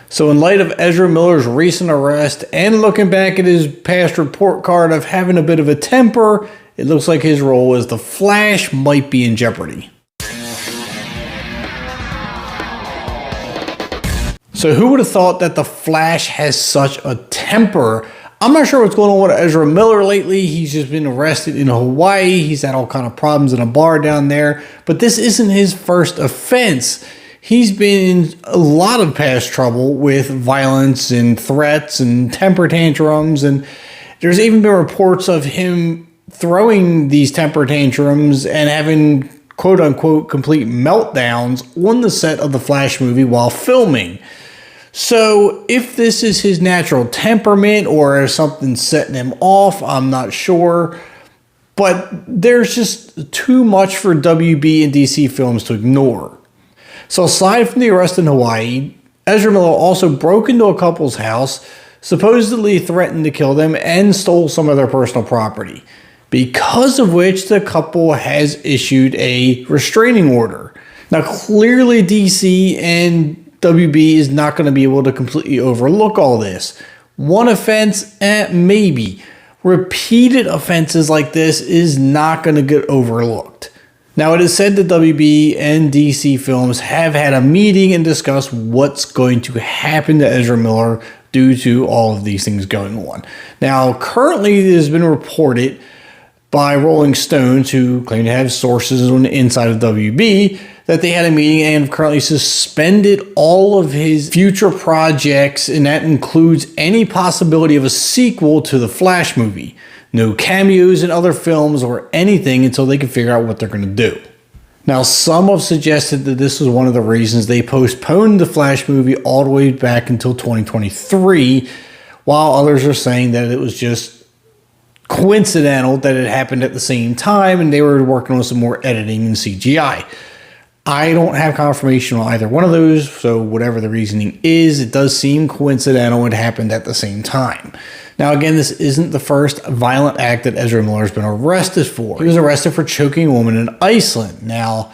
So in light of Ezra Miller's recent arrest and looking back at his past report card of having a bit of a temper, it looks like his role as the Flash might be in jeopardy. So who would have thought that the Flash has such a temper? I'm not sure what's going on with Ezra Miller lately. He's just been arrested in Hawaii. He's had all kind of problems in a bar down there. But this isn't his first offense. He's been in a lot of past trouble with violence and threats and temper tantrums. And there's even been reports of him throwing these temper tantrums and having quote-unquote complete meltdowns on the set of the Flash movie while filming. So if this is his natural temperament or is something setting him off, I'm not sure. But there's just too much for WB and DC Films to ignore. So aside from the arrest in Hawaii, Ezra Miller also broke into a couple's house, supposedly threatened to kill them, and stole some of their personal property. Because of which the couple has issued a restraining order. Now clearly DC and WB is not going to be able to completely overlook all this. One offense, maybe. Repeated offenses like this is not going to get overlooked. Now, it is said that WB and DC Films have had a meeting and discussed what's going to happen to Ezra Miller due to all of these things going on. Now, currently it has been reported by Rolling Stones, who claim to have sources on the inside of WB, that they had a meeting and have currently suspended all of his future projects, and that includes any possibility of a sequel to the Flash movie. No cameos in other films or anything until they can figure out what they're going to do. Now, some have suggested that this was one of the reasons they postponed the Flash movie all the way back until 2023, while others are saying that it was just coincidental that it happened at the same time and they were working on some more editing and CGI. I don't have confirmation on either one of those, so whatever the reasoning is, it does seem coincidental it happened at the same time. Now again, this isn't the first violent act that Ezra Miller has been arrested for. He was arrested for choking a woman in Iceland. Now,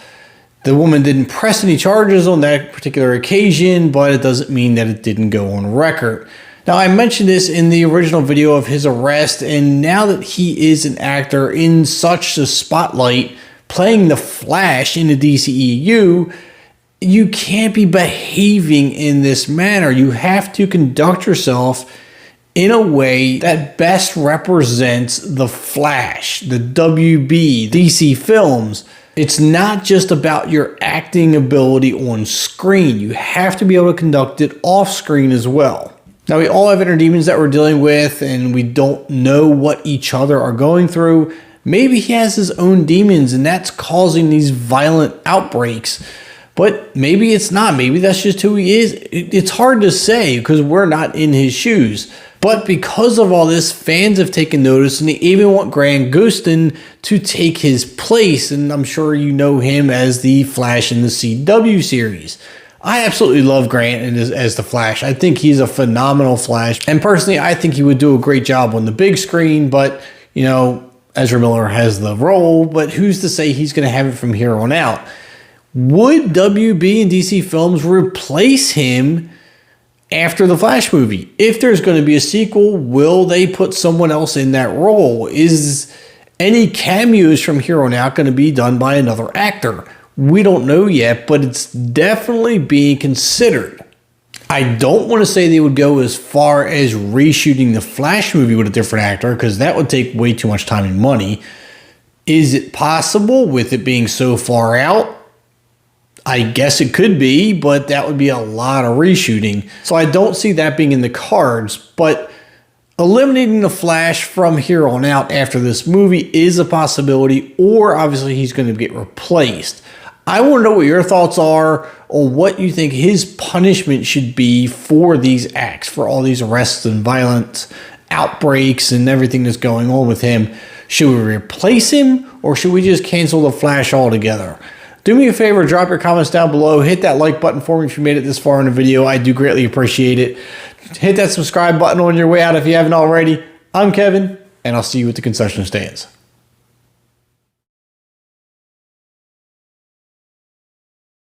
the woman didn't press any charges on that particular occasion, but it doesn't mean that it didn't go on record. Now, I mentioned this in the original video of his arrest, and now that he is an actor in such a spotlight, playing the Flash in the DCEU, you can't be behaving in this manner. You have to conduct yourself in a way that best represents the Flash, the WB, DC Films. It's not just about your acting ability on screen. You have to be able to conduct it off screen as well. Now, we all have inner demons that we're dealing with, and we don't know what each other are going through. Maybe he has his own demons, and that's causing these violent outbreaks. But maybe it's not. Maybe that's just who he is. It's hard to say because we're not in his shoes. But because of all this, fans have taken notice, and they even want Grant Gustin to take his place. And I'm sure you know him as the Flash in the CW series. I absolutely love Grant as the Flash. I think he's a phenomenal Flash. And personally, I think he would do a great job on the big screen. But, you know, Ezra Miller has the role. But who's to say he's going to have it from here on out? Would WB and DC Films replace him after the Flash movie? If there's going to be a sequel, will they put someone else in that role? Is any cameos from here on out going to be done by another actor? We don't know yet, but it's definitely being considered. I don't want to say they would go as far as reshooting the Flash movie with a different actor, because that would take way too much time and money. Is it possible with it being so far out? I guess it could be, but that would be a lot of reshooting. So I don't see that being in the cards, but eliminating the Flash from here on out after this movie is a possibility, or obviously he's going to get replaced. I want to know what your thoughts are on what you think his punishment should be for these acts, for all these arrests and violent outbreaks and everything that's going on with him. Should we replace him, or should we just cancel the Flash altogether? Do me a favor, drop your comments down below. Hit that like button for me if you made it this far in the video. I do greatly appreciate it. Hit that subscribe button on your way out if you haven't already. I'm Kevin, and I'll see you at the concession stands.